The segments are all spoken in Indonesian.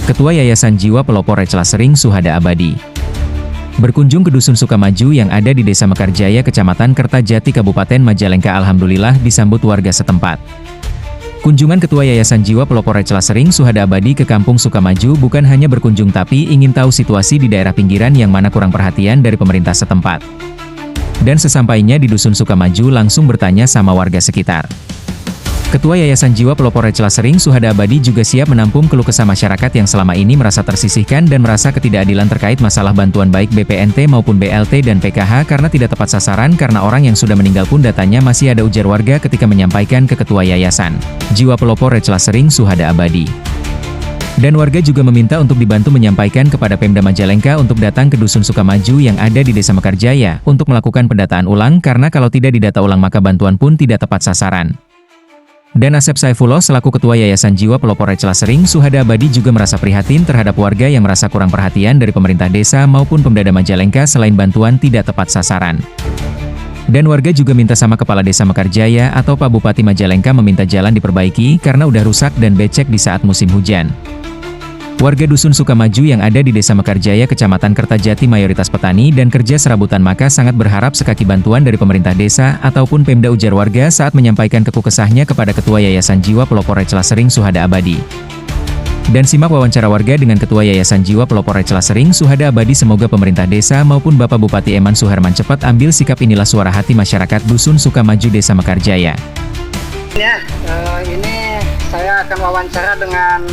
Ketua Yayasan Jiwa Pelopor Recla Sering Suhada Abadi berkunjung ke Dusun Sukamaju yang ada di Desa Mekarjaya, Kecamatan Kertajati, Kabupaten Majalengka. Alhamdulillah disambut warga setempat. Kunjungan Ketua Yayasan Jiwa Pelopor Recla Sering Suhada Abadi ke Kampung Sukamaju bukan hanya berkunjung tapi ingin tahu situasi di daerah pinggiran yang mana kurang perhatian dari pemerintah setempat. Dan sesampainya di Dusun Sukamaju langsung bertanya sama warga sekitar. Ketua Yayasan Jiwa Pelopor Recla Sering Suhada Abadi juga siap menampung keluh kesah masyarakat yang selama ini merasa tersisihkan dan merasa ketidakadilan terkait masalah bantuan baik BPNT maupun BLT dan PKH karena tidak tepat sasaran karena orang yang sudah meninggal pun datanya masih ada, ujar warga ketika menyampaikan ke Ketua Yayasan Jiwa Pelopor Recla Sering Suhada Abadi. Dan warga juga meminta untuk dibantu menyampaikan kepada Pemda Majalengka untuk datang ke Dusun Sukamaju yang ada di Desa Mekarjaya untuk melakukan pendataan ulang karena kalau tidak didata ulang maka bantuan pun tidak tepat sasaran. Dan Asep Saifullah selaku Ketua Yayasan Jiwa Pelopor Recla Sering Suhada Abadi juga merasa prihatin terhadap warga yang merasa kurang perhatian dari pemerintah desa maupun Pemda Majalengka selain bantuan tidak tepat sasaran. Dan warga juga minta sama Kepala Desa Mekarjaya atau Pak Bupati Majalengka meminta jalan diperbaiki karena udah rusak dan becek di saat musim hujan. Warga Dusun Sukamaju yang ada di Desa Mekarjaya, Kecamatan Kertajati mayoritas petani dan kerja serabutan, maka sangat berharap sekaki bantuan dari pemerintah desa ataupun Pemda, ujar warga saat menyampaikan keluh kesahnya kepada Ketua Yayasan Jiwa Pelopor Recla Sering Suhada Abadi. Dan simak wawancara warga dengan Ketua Yayasan Jiwa Pelopor Recla Sering Suhada Abadi. Semoga pemerintah desa maupun Bapak Bupati Eman Suherman cepat ambil sikap. Inilah suara hati masyarakat Dusun Sukamaju, Desa Mekarjaya. Ya, ini saya akan wawancara dengan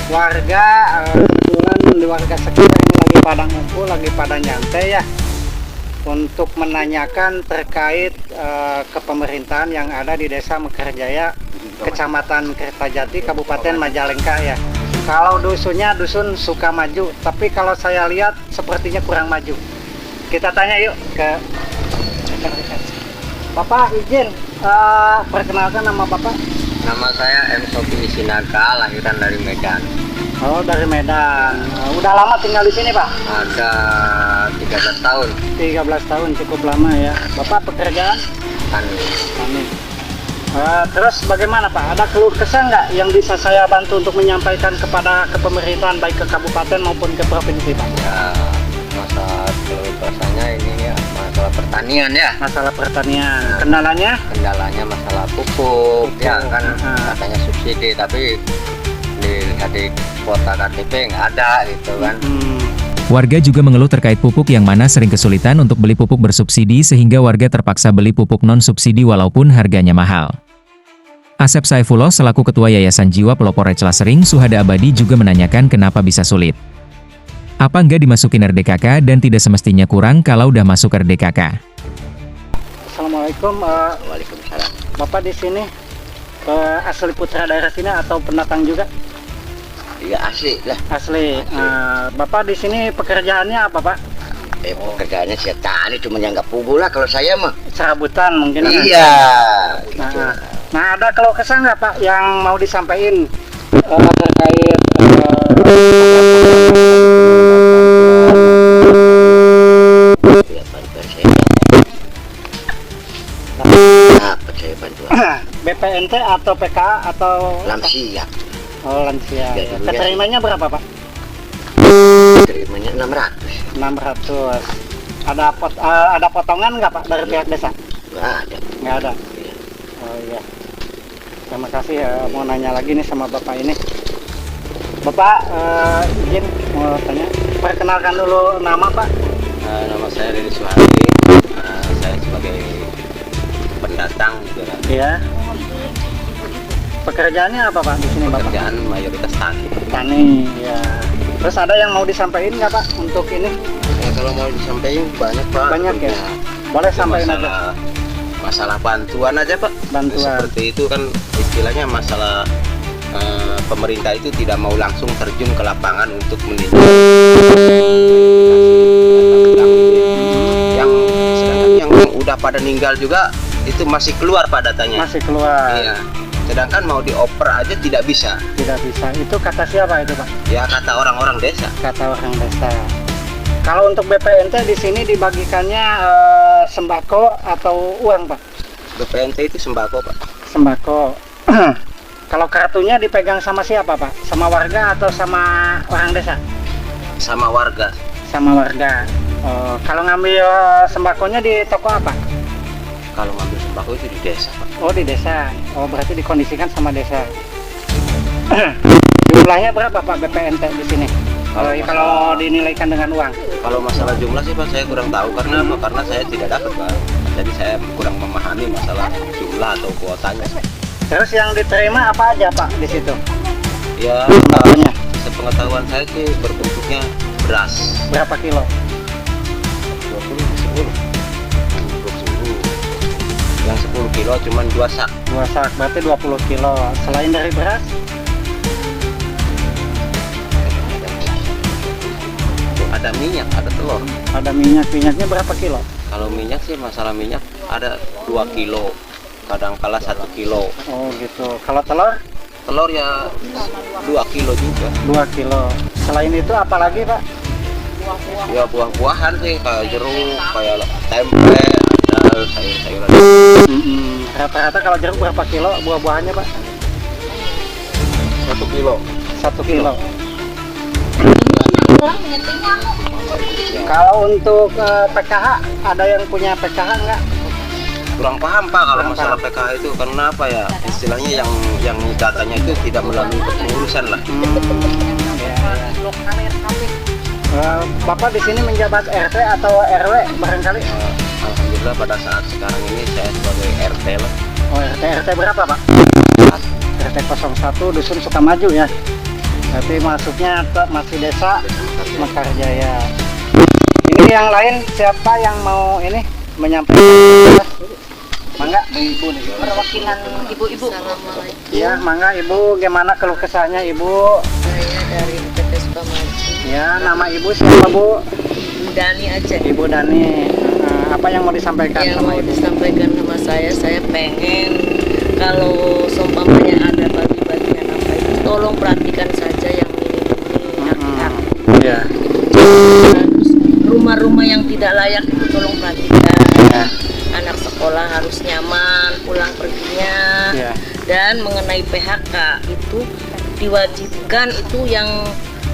warga, kebetulan di warga sekitar ini lagi pada ngumpul, lagi pada nyantai ya, untuk menanyakan terkait kepemerintahan yang ada di Desa Mekarjaya, Kecamatan Kertajati, Kabupaten Majalengka ya. Kalau dusunnya Dusun Sukamaju, tapi kalau saya lihat sepertinya kurang maju. Kita tanya yuk ke Bapak, izin perkenalkan nama Bapak. Nama saya M. Sofi Sinaga, lahiran dari Medan. Oh, dari Medan. Udah lama tinggal di sini, Pak? Ada 13 tahun. 13 tahun, cukup lama ya. Bapak pekerjaan? Tani. Terus bagaimana, Pak? Ada keluh kesah nggak yang bisa saya bantu untuk menyampaikan kepada kepemerintahan baik ke kabupaten maupun ke provinsi, Pak? Ya, masalah keluh kesahnya ini ya, masalah pertanian ya. Masalah pertanian. Kendalanya? Kendalanya masalah pupuk. Ya kan, katanya subsidi, tapi di kota KTP nggak ada gitu kan. Warga juga mengeluh terkait pupuk yang mana sering kesulitan untuk beli pupuk bersubsidi sehingga warga terpaksa beli pupuk non-subsidi walaupun harganya mahal. Asep Saifullah selaku Ketua Yayasan Jiwa Pelopor Recla Sering Suhada Abadi juga menanyakan kenapa bisa sulit. Apa nggak dimasukin RDKK dan tidak semestinya kurang kalau udah masuk RDKK? Assalamualaikum. Waalaikumsalam. Bapak di sini asli putra daerah sini atau pendatang juga? Iya, asli lah. Asli. Bapak di sini pekerjaannya apa, Pak? Pekerjaannya saya tani, cuma yang nggak pugu lah kalau saya mah. Serabutan mungkin. Iya. Gitu. Nah, ada keluh kesah nggak, Pak, yang mau disampaikan terkait apa saya bantuan? BPNT atau PKA atau Lansia. Oh, lansia. Ya, Ya. Keterimanya berapa, Pak? Terimanya 600. 600. Ada potongan nggak, Pak, dari pihak desa? Nggak ada. Nggak ada. Oh iya. Terima kasih. Mau nanya lagi nih sama Bapak ini. Bapak, izin mau tanya. Perkenalkan dulu nama, Pak. Nama saya Dedi Suhadi. Saya sebagai pendatang gitu kan. Iya. Pekerjaannya apa, Pak, di sini, Bapak? Pekerjaan mayoritas tani. Tani, ya. Terus ada yang mau disampaikan nggak, Pak, untuk ini? Ya, kalau mau disampaikan banyak, Pak. Banyak ya? Boleh sampaikan aja. Masalah bantuan aja, Pak. Bantuan. Seperti itu kan istilahnya masalah pemerintah itu tidak mau langsung terjun ke lapangan untuk menindak yang sedangkan yang udah pada meninggal juga itu masih keluar Pak datanya. Masih keluar. Iya. Sedangkan mau dioper aja tidak bisa. Tidak bisa. Itu kata siapa itu, Pak? Ya kata orang-orang desa. Kata orang desa. Kalau untuk BPNT di sini dibagikannya sembako atau uang, Pak? BPNT itu sembako, Pak. Sembako. Kalau kartunya dipegang sama siapa Pak? Sama warga atau sama orang desa? Sama warga. Sama warga. Oh, kalau ngambil sembakonya di toko apa? Kalau ngambil sembako itu di desa, Pak. Oh di desa. Oh berarti dikondisikan sama desa. Jumlahnya berapa Pak BPNT di sini? Kalau dinilaikan dengan uang? Kalau masalah jumlah sih Pak saya kurang tahu karena apa? Karena saya tidak dapat Pak. Jadi saya kurang memahami masalah jumlah atau kuotanya. Terus yang diterima apa aja Pak di situ? Ya, Sembakonya sepengetahuan saya sih berbentuknya beras. berapa kilo? 20 yang 10 kilo cuman 2 sak. 2 sak berarti 20 kilo. Selain dari beras? Ada minyak, ada telur. Ada minyak. Minyaknya berapa kilo? Kalau minyak sih masalah minyak ada 2 kilo, kadang-kala 1 kilo. Oh gitu. Kalau telur? Telur ya 2 kilo juga. 2 kilo. Selain itu apa lagi Pak? Ya buah-buahan sih kayak jeruk, kayak tempe, ada sayur-sayuran. Rata-rata kalau jeruk berapa kilo buah-buahannya Pak? 1 kilo. 1 kilo. Kalau untuk PKH, ada yang punya PKH nggak? Kurang paham Pak kalau Kurang masalah PKH itu karena apa ya? Istilahnya yang datanya itu tidak melalui kepengurusan lah. Bapak di sini menjabat RT atau RW barangkali? Alhamdulillah pada saat sekarang ini saya sebagai RT lah. Oh RT berapa Pak? RT 01 Dusun Sukamaju ya. Berarti masuknya masih desa Mekarjaya. Ini yang lain siapa yang mau ini menyampaikan? Mangga ibu nih. Perwakilan ibu-ibu. Ya, mangga ibu, gimana keluh kesahnya ibu? Saya dari PT Sukamaju. Ya, nama ibu siapa bu? Dani aja. Ibu Dani. Apa yang mau disampaikan Yang sama mau ibu? disampaikan sama saya pengen kalau seumpamanya ada bagi-bagian apa itu, tolong perhatikan saja yang ini hak-hak. Ya. Terus rumah-rumah yang tidak layak itu tolong perhatikan. Ya. Anak sekolah harus nyaman pulang perginya. Ya. Dan mengenai PHK itu diwajibkan itu yang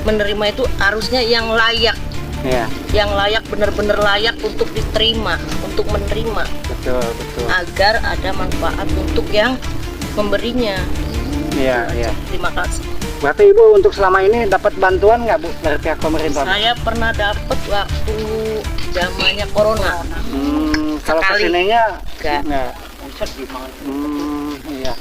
menerima itu harusnya yang layak, Ya. yang layak benar-benar layak untuk diterima, untuk menerima, Betul. agar ada manfaat untuk yang memberinya. Iya. Terima kasih. Berarti ibu untuk selama ini dapat bantuan nggak bu dari pihak pemerintah? Saya pernah dapat waktu zamannya corona. Kalau Sekali. kesininya Nggak. Iya.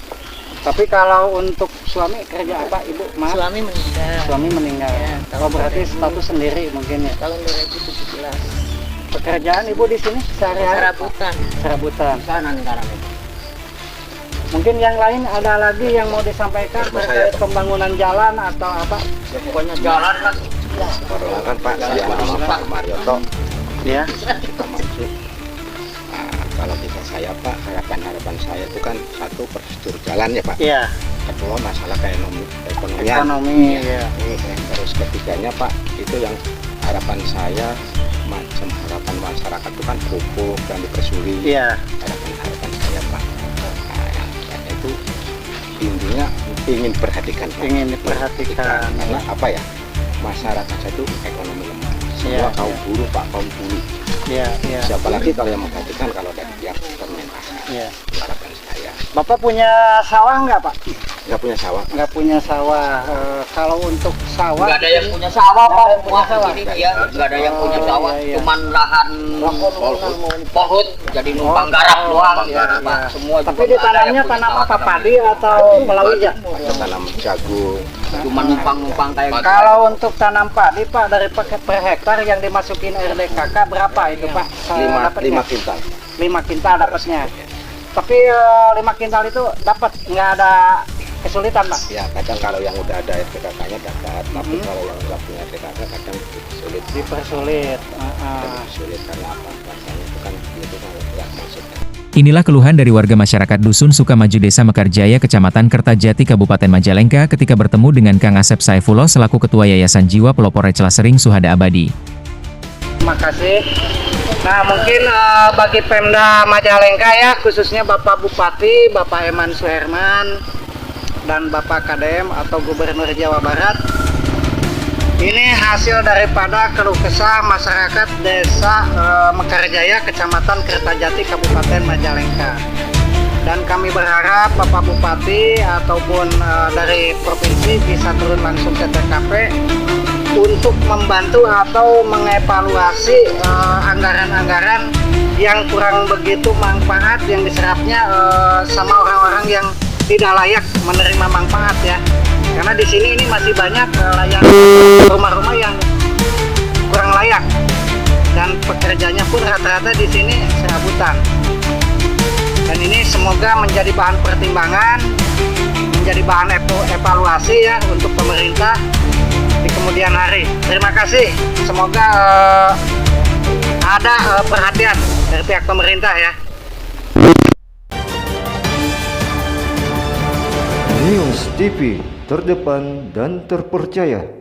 Tapi kalau untuk suami kerja apa ibu? Maaf. Suami meninggal Suami meninggal. Ya, Oh berarti status sendiri mungkin ya. tahun 2017. Pekerjaan ibu di sini sehari-hari? Serabutan. Serabutan. Mungkin yang lain ada lagi yang mau disampaikan terkait pembangunan jalan atau apa? Pokoknya jalan lah. Perkenalkan Pak, saya nama Pak Marioto. Ya. Sukamaju. Kalau bisa saya Pak, harapan saya itu kan satu prosedur jalan ya Pak. Iya. Kedua masalah ekonomian. Ekonomi. Ya. Terus ketiganya Pak, itu yang harapan saya macam harapan masyarakat itu kan pupuk dan dipersuli. Iya. Harapan saya Pak. Nah, itu intinya ingin perhatikan Pak. Ingin diperhatikan. Karena apa ya? Masyarakat itu ekonomi lemah. Semua Iya, kaum iya. buruh Pak, kaum buruh. Iya. Siapa lagi kalau yang memperhatikan kalau dari pihak pemerintah. Iya. Harapan saya. Bapak punya sawah nggak Pak? Nggak punya sawah. Nggak punya sawah. Kalau untuk sawah, Nggak ada yang punya sawah pak, punya sawah. Ini dia nggak ada yang punya Oh, sawah, iya, iya. cuman lahan pohut, jadi numpang garap doang, iya, Pak. iya. Semua Tapi juga nggak ada ditanamnya yang punya tanam sawah, apa? Padi atau palawija? Ada tanam jagung. Cuma numpang-numpang kayak Kalau untuk tanam padi Pak dari per hektar yang dimasukin RDKK berapa itu Pak? Dapatnya? 5 kintal. 5 kintal dapatnya. Tapi 5 kintal itu dapat nggak ada kesulitan Pak? Ya kadang kalau yang udah ada RPKK-nya dapat, tapi kalau yang nggak punya RPKK kadang sulit. Dipersulit. Sulit karena apa? Rasanya itu kan nggak masuk. Inilah keluhan dari warga masyarakat Dusun Sukamaju Desa Mekarjaya, Kecamatan Kertajati, Kabupaten Majalengka ketika bertemu dengan Kang Asep Saifullah selaku Ketua Yayasan Jiwa Pelopor Celasering Suhada Abadi. Terima kasih. Nah mungkin bagi Pemda Majalengka ya, khususnya Bapak Bupati, Bapak Eman Suherman, dan Bapak KDM atau Gubernur Jawa Barat. Ini hasil daripada keluh kesah masyarakat Desa Mekarjaya, Kecamatan Kertajati, Kabupaten Majalengka. Dan kami berharap Bapak Bupati ataupun dari provinsi bisa turun langsung ke TKP untuk membantu atau mengevaluasi anggaran-anggaran yang kurang begitu manfaat yang diserapnya sama orang-orang yang tidak layak menerima manfaat ya. Karena di sini ini masih banyak rumah-rumah yang kurang layak dan pekerjanya pun rata-rata di sini serabutan. Dan ini semoga menjadi bahan pertimbangan, menjadi bahan evaluasi ya untuk pemerintah di kemudian hari. Terima kasih. Semoga ada perhatian dari pihak pemerintah ya. News TV, terdepan dan terpercaya.